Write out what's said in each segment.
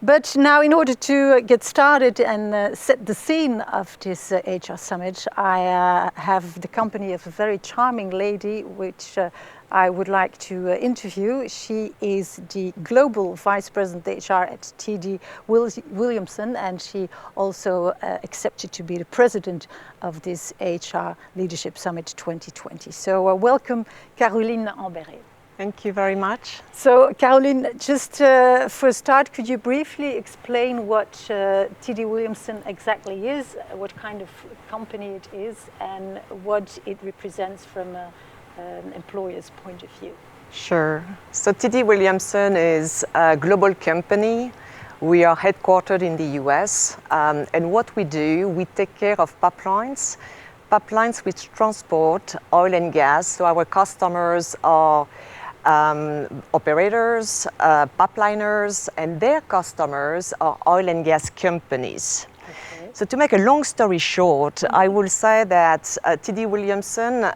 But now, in order to get started and set the scene of this HR Summit, I have the company of a very charming lady, which I would like to interview. She is the Global Vice President HR at TD Williamson, and she also accepted to be the President of this HR Leadership Summit 2020. So welcome, Caroline Anberree. Thank you very much. So, Caroline, just for a start, could you briefly explain what TD Williamson exactly is, what kind of company it is, and what it represents from an employer's point of view? Sure. So TD Williamson is a global company. We are headquartered in the US, and what we do, we take care of pipelines which transport oil and gas. So our customers are operators, pipeliners, and their customers are oil and gas companies. Okay. So to make a long story short, I will say that TD Williamson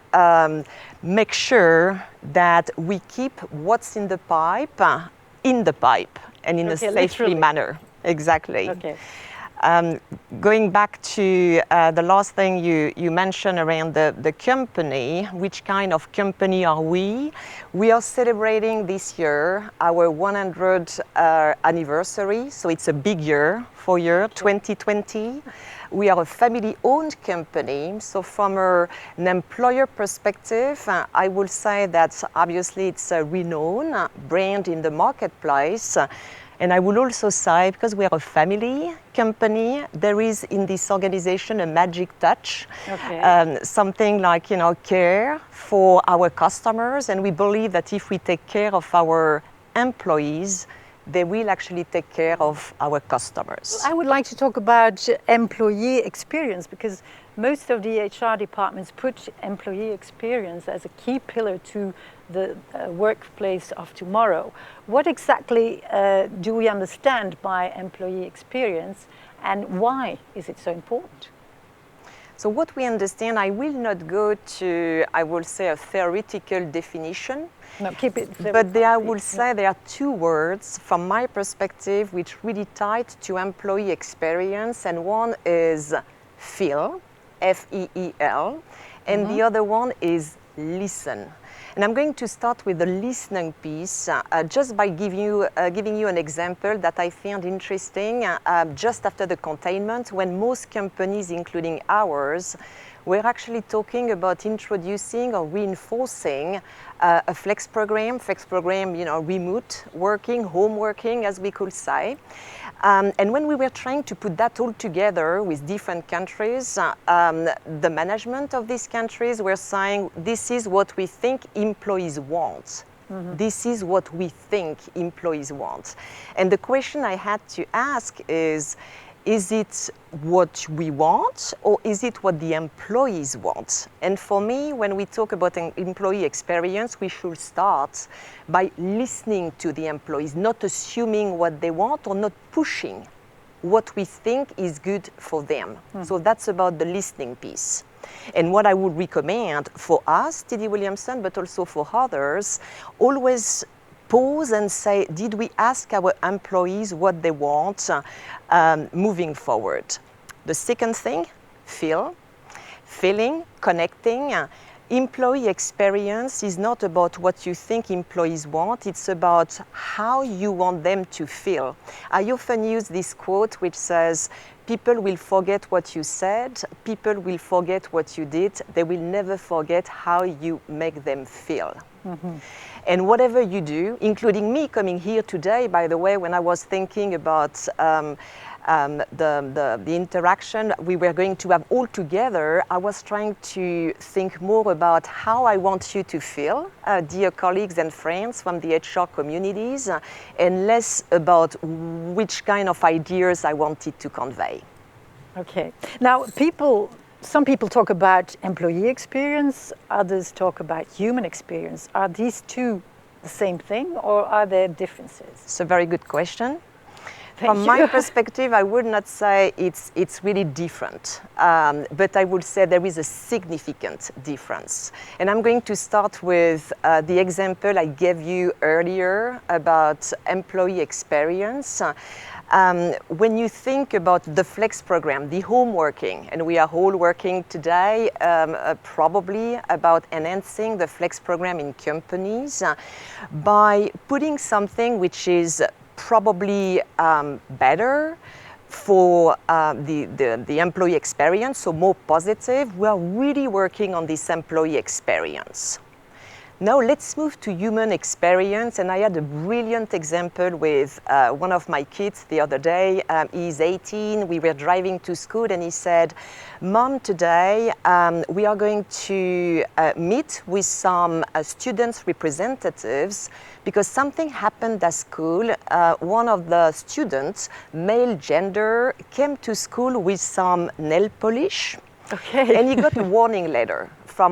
makes sure that we keep what's in the pipe and in a safely manner. Exactly. Okay. Going back to the last thing you mentioned around the company, which kind of company are we? We are celebrating this year our 100th anniversary, so it's a big year for year 2020. We are a family-owned company, so from an employer perspective, I will say that obviously it's a renowned brand in the marketplace. And I will also say, because we are a family company, there is in this organization a magic touch, okay. Something like, care for our customers. And we believe that if we take care of our employees, they will actually take care of our customers. I would like to talk about employee experience, because most of the HR departments put employee experience as a key pillar to the workplace of tomorrow. What exactly do we understand by employee experience, and why is it so important? So what we understand, I will not go to, I will say, a theoretical definition. No, keep it. But I will say there are two words from my perspective which really tied to employee experience, and one is feel, F-E-E-L, and the other one is listen. And I'm going to start with the listening piece just by giving you an example that I found interesting just after the containment, when most companies, including ours, were actually talking about introducing or reinforcing a flex program, remote working, home working, as we could say. And when we were trying to put that all together with different countries, the management of these countries were saying, this is what we think employees want. Mm-hmm. This is what we think employees want. And the question I had to ask is it what we want, or is it what the employees want? And for me, when we talk about an employee experience, we should start by listening to the employees, not assuming what they want or not pushing what we think is good for them. So that's about the listening piece. And what I would recommend for us, TD Williamson, but also for others, always pause and say, did we ask our employees what they want moving forward? The second thing, feeling, connecting. Employee experience is not about what you think employees want, it's about how you want them to feel. I often use this quote which says, people will forget what you said, people will forget what you did, they will never forget how you make them feel. Mm-hmm. And whatever you do, including me coming here today, by the way, when I was thinking about the interaction we were going to have all together, I was trying to think more about how I want you to feel, dear colleagues and friends from the HR communities, and less about which kind of ideas I wanted to convey. Okay. Now, some people talk about employee experience, others talk about human experience. Are these two the same thing, or are there differences? It's a very good question. From my perspective, I would not say it's really different, but I would say there is a significant difference. And I'm going to start with the example I gave you earlier about employee experience. When you think about the flex program, the home working, and we are all working today probably about enhancing the flex program in companies by putting something which is probably better for the employee experience, so more positive. We are really working on this employee experience. Now let's move to human experience, and I had a brilliant example with one of my kids the other day. He's 18, we were driving to school and he said, "Mom, today we are going to meet with some students' representatives because something happened at school. One of the students, male gender, came to school with some nail polish." Okay. And he got a warning letter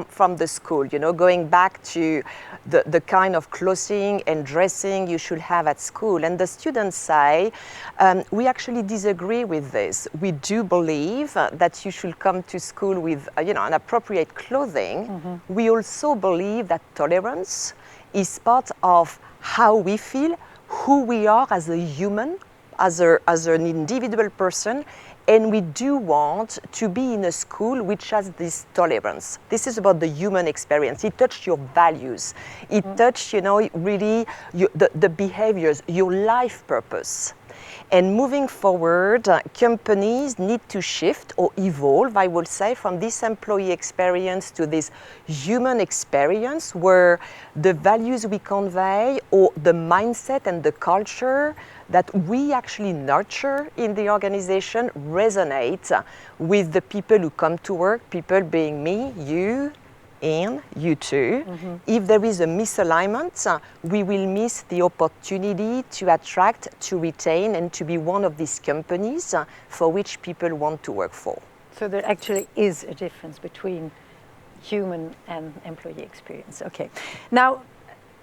from the school, you know, going back to the kind of clothing and dressing you should have at school. And the students say, "We actually disagree with this. We do believe that you should come to school with, an appropriate clothing. Mm-hmm. We also believe that tolerance is part of how we feel, who we are as a human, as an individual person, and we do want to be in a school which has this tolerance." This is about the human experience. It touched your values. It touched, really the behaviors, your life purpose. And moving forward, companies need to shift or evolve, I would say, from this employee experience to this human experience where the values we convey or the mindset and the culture that we actually nurture in the organization resonate with the people who come to work, people being me, you, and you too. Mm-hmm. If there is a misalignment, we will miss the opportunity to attract, to retain, and to be one of these companies for which people want to work for. So there actually is a difference between human and employee experience. Okay. Now,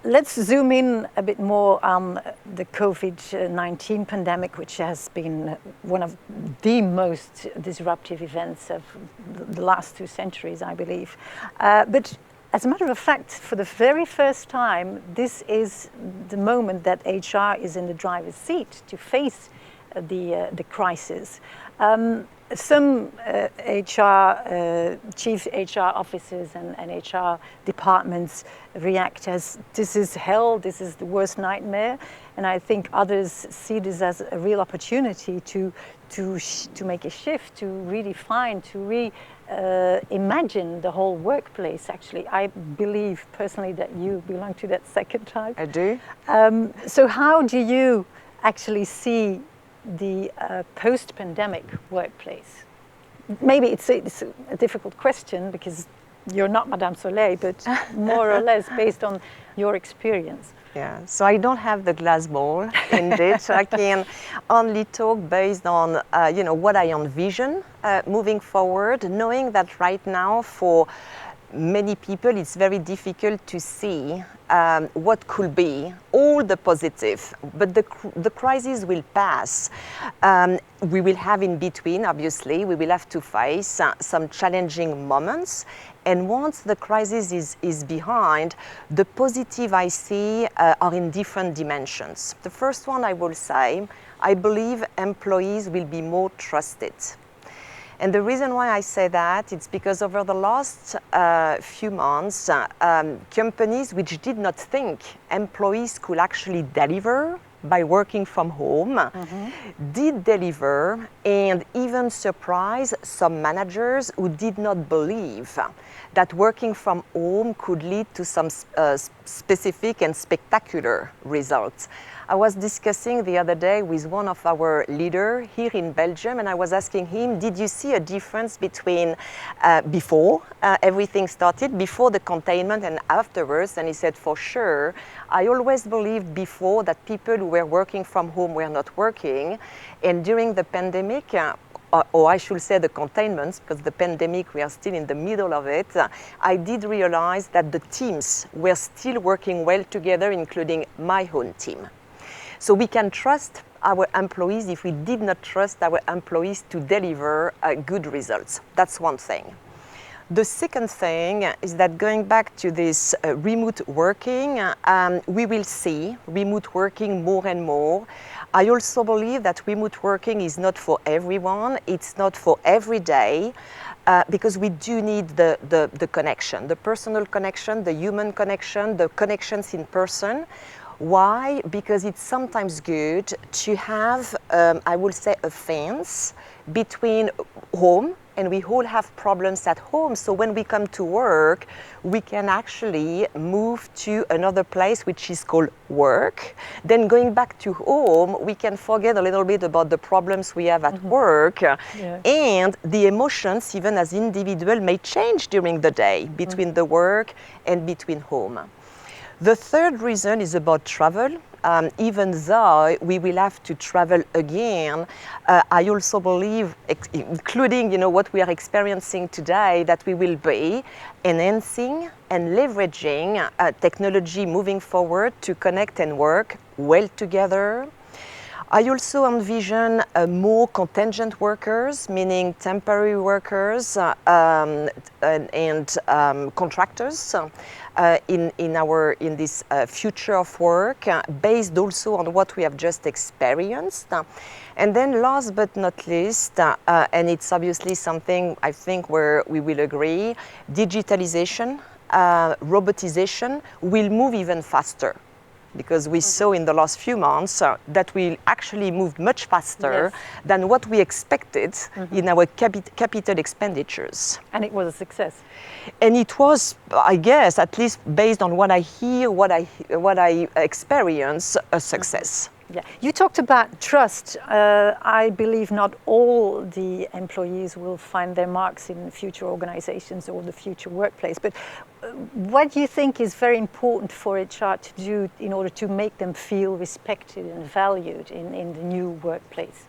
let's zoom in a bit more on the COVID-19 pandemic, which has been one of the most disruptive events of the last 2 centuries, I believe. But as a matter of fact, for the very first time, this is the moment that HR is in the driver's seat to face the crisis. Some chief HR officers and HR departments react as this is hell, this is the worst nightmare, and I think others see this as a real opportunity to make a shift, to redefine, to reimagine the whole workplace. Actually, I believe personally that you belong to that second type. I do. So how do you actually see the post-pandemic workplace? Maybe it's a difficult question because you're not Madame Soleil, but more or less based on your experience. Yeah, so I don't have the glass ball, indeed. So I can only talk based on, what I envision moving forward, knowing that right now for many people it's very difficult to see what could be all the positive, but the crisis will pass. We will have in between, obviously, we will have to face some challenging moments. And once the crisis is behind, the positive I see are in different dimensions. The first one I will say, I believe employees will be more trusted. And the reason why I say that, it's because over the last few months, companies which did not think employees could actually deliver by working from home, did deliver and even surprise some managers who did not believe that working from home could lead to some specific and spectacular results. I was discussing the other day with one of our leaders here in Belgium, and I was asking him, did you see a difference between before everything started, before the containment and afterwards? And he said, for sure, I always believed before that people who were working from home were not working. And during the pandemic, or I should say the containments, because the pandemic, we are still in the middle of it, I did realize that the teams were still working well together, including my own team. So we can trust our employees if we did not trust our employees to deliver good results. That's one thing. The second thing is that going back to this remote working, we will see remote working more and more. I also believe that remote working is not for everyone, it's not for every day, because we do need the connection, the personal connection, the human connection, the connections in person. Why? Because it's sometimes good to have, I will say, a fence between home, and we all have problems at home. So when we come to work, we can actually move to another place which is called work. Then going back to home, we can forget a little bit about the problems we have at work. And the emotions, even as individual, may change during the day between the work and between home. The third reason is about travel. Even though we will have to travel again, I also believe, including what we are experiencing today, that we will be enhancing and leveraging technology moving forward to connect and work well together. I also envision more contingent workers, meaning temporary workers and contractors in this future of work, based also on what we have just experienced. And then last but not least, and it's obviously something I think where we will agree, digitalization, robotization will move even faster. Because we saw in the last few months that we actually moved much faster than what we expected in our capital expenditures. And it was a success. And it was, I guess, at least based on what I hear, what I experience, a success. Yeah, you talked about trust. I believe not all the employees will find their marks in future organizations or the future workplace, but what do you think is very important for HR to do in order to make them feel respected and valued in the new workplace?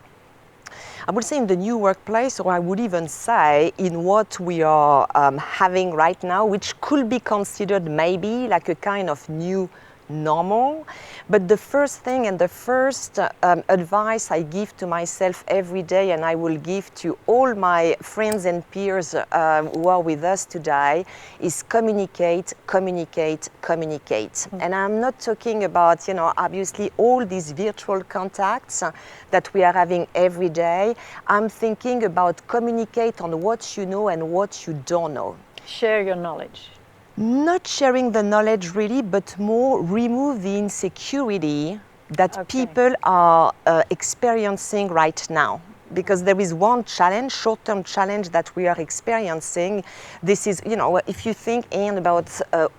I would say in the new workplace, or I would even say in what we are having right now, which could be considered maybe like a kind of new normal. But the first thing and the first advice I give to myself every day, and I will give to all my friends and peers who are with us today, is communicate, communicate, communicate. And I'm not talking about, obviously all these virtual contacts that we are having every day. I'm thinking about communicate on what you know and what you don't know. Share your knowledge. Not sharing the knowledge really, but more remove the insecurity that people are experiencing right now. Because there is one challenge, short-term challenge that we are experiencing. This is, if you think, Anne, about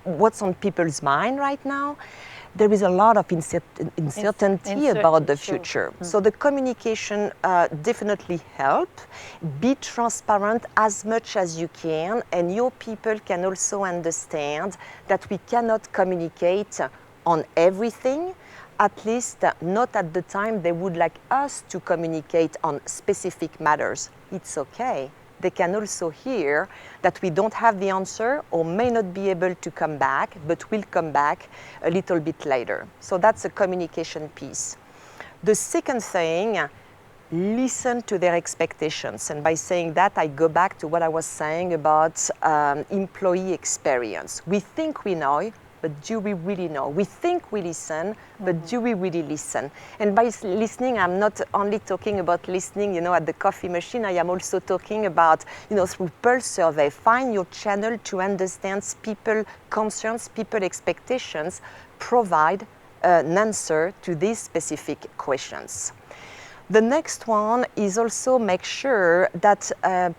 what's on people's mind right now, there is a lot of uncertainty about the future. So the communication definitely help. Be transparent as much as you can, and your people can also understand that we cannot communicate on everything, at least not at the time they would like us to communicate on specific matters. It's okay. They can also hear that we don't have the answer or may not be able to come back, but will come back a little bit later. So that's a communication piece. The second thing, listen to their expectations. And by saying that, I go back to what I was saying about employee experience. We think we know, but do we really know? We think we listen, but do we really listen? And by listening, I'm not only talking about listening, at the coffee machine. I am also talking about, through pulse survey, find your channel to understand people concerns, people expectations, provide an answer to these specific questions. The next one is also make sure that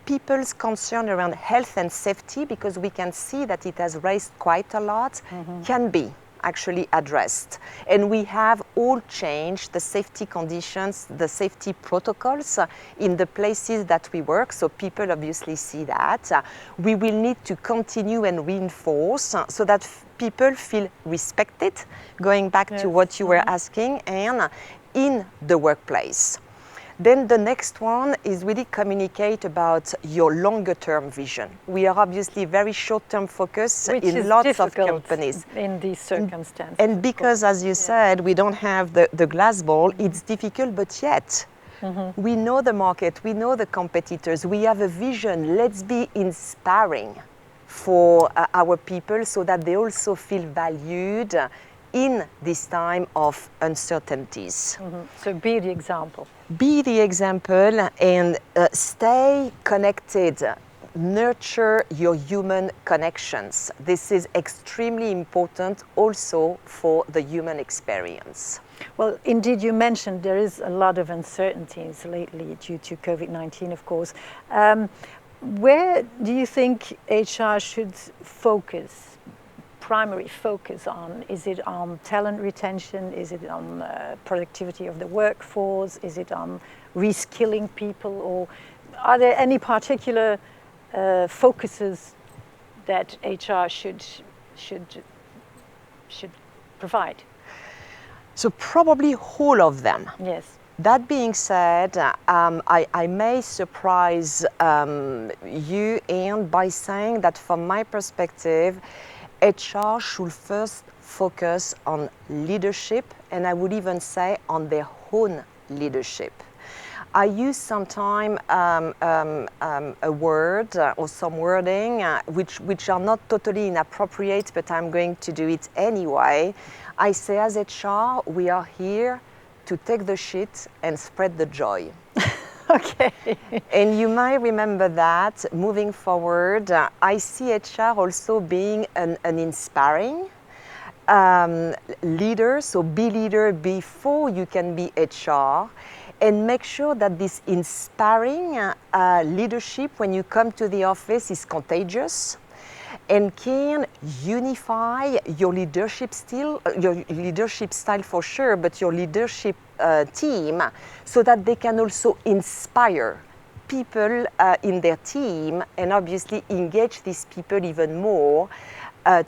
people's concern around health and safety, because we can see that it has raised quite a lot, can be actually addressed. And we have all changed the safety conditions, the safety protocols in the places that we work, so people obviously see that. We will need to continue and reinforce so that people feel respected, going back to what you were asking, and in the workplace. Then the next one is really communicate about your longer term vision. We are obviously very short term focused in lots of companies. In these circumstances. And because, as you said, we don't have the glass ball, it's difficult, but yet we know the market, we know the competitors, we have a vision. Let's be inspiring for our people so that they also feel valued in this time of uncertainties. So be the example. Be the example and stay connected. Nurture your human connections. This is extremely important also for the human experience. Well, indeed, you mentioned there is a lot of uncertainties lately due to COVID-19, of course. Where do you think HR should focus, primary focus on? Is it on talent retention? Is it on productivity of the workforce? Is it on reskilling people? Or are there any particular focuses that HR should provide? So probably all of them. Yes. That being said, I may surprise you, Anne, by saying that from my perspective, HR should first focus on leadership, and I would even say on their own leadership. I use sometimes a word or some wording which are not totally inappropriate, but I'm going to do it anyway. I say, as HR, we are here to take the shit and spread the joy. Okay. And you might remember that moving forward, I see HR also being an inspiring leader. So be leader before you can be HR. And make sure that this inspiring leadership when you come to the office is contagious and can unify your leadership style, for sure, but your leadership team, so that they can also inspire people in their team and obviously engage these people even more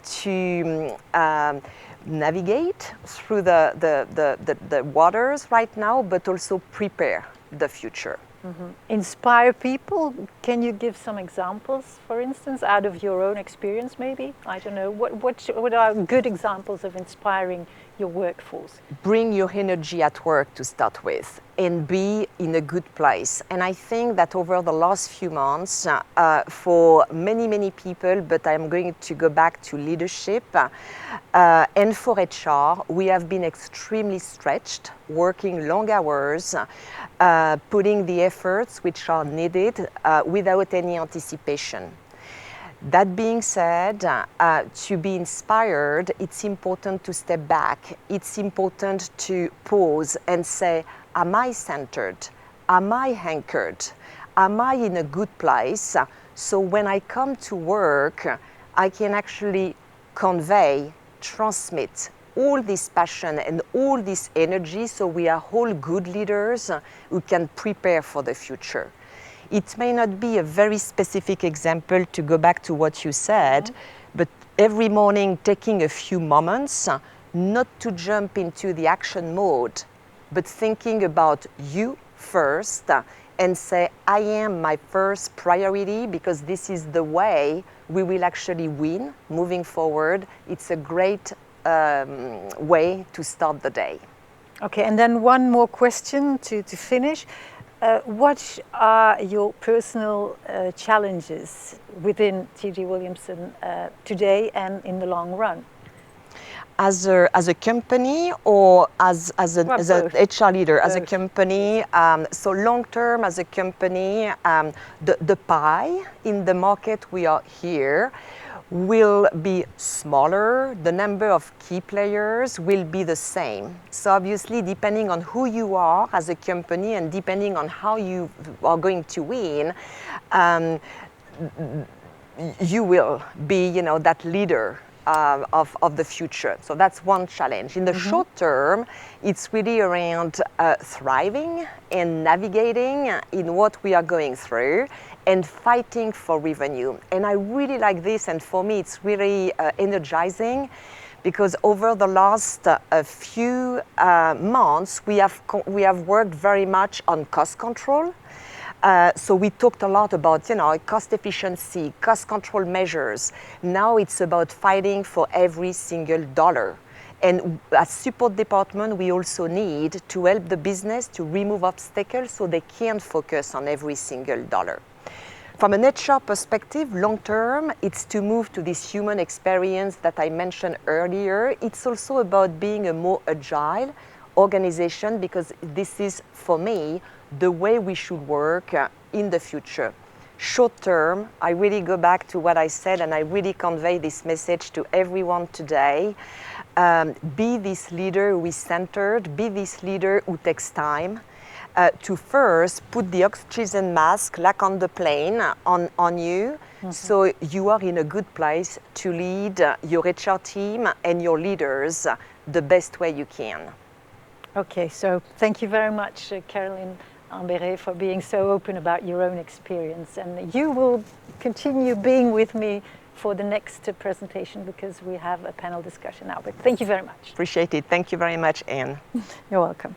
to navigate through the waters right now, but also prepare the future. Inspire people. Can you give some examples, for instance, out of your own experience maybe? I don't know. What are good examples of inspiring your workforce? Bring your energy at work to start with and be in a good place. And I think that over the last few months, for many people, but I'm going to go back to leadership, and for HR, we have been extremely stretched, working long hours, putting the efforts which are needed without any anticipation. That being said, to be inspired, it's important to step back. It's important to pause and say, am I centered? Am I anchored? Am I in a good place? So when I come to work, I can actually convey, transmit all this passion and all this energy, so we are all good leaders who can prepare for the future. It may not be a very specific example to go back to what you said, but every morning taking a few moments, not to jump into the action mode, but thinking about you first and say, I am my first priority, because this is the way we will actually win moving forward. It's a great way to start the day. Okay, and then one more question to finish. What are your personal challenges within TD Williamson today and in the long run? As a company or as an HR leader? Both. As a company, so long term as a company, the pie in the market we are here will be smaller. The number of key players will be the same. So obviously, depending on who you are as a company and depending on how you are going to win, you will be, that leader of the future. So that's one challenge. In the short term, it's really around thriving and navigating in what we are going through and fighting for revenue. And I really like this, and for me it's really energizing, because over the last few months we have worked very much on cost control. So we talked a lot about, cost efficiency, cost control measures. Now it's about fighting for every single dollar. And as support department, we also need to help the business to remove obstacles so they can focus on every single dollar. From an HR perspective, long term, it's to move to this human experience that I mentioned earlier. It's also about being a more agile organization, because this is, for me, the way we should work in the future. Short term, I really go back to what I said, and I really convey this message to everyone today. Be this leader who is centered, be this leader who takes time to first put the oxygen mask, like on the plane, on you, so you are in a good place to lead your HR team and your leaders the best way you can. Okay, so thank you very much, Caroline Anberree, for being so open about your own experience. And you will continue being with me for the next presentation, because we have a panel discussion now. But thank you very much. Appreciate it. Thank you very much, Anne. You're welcome.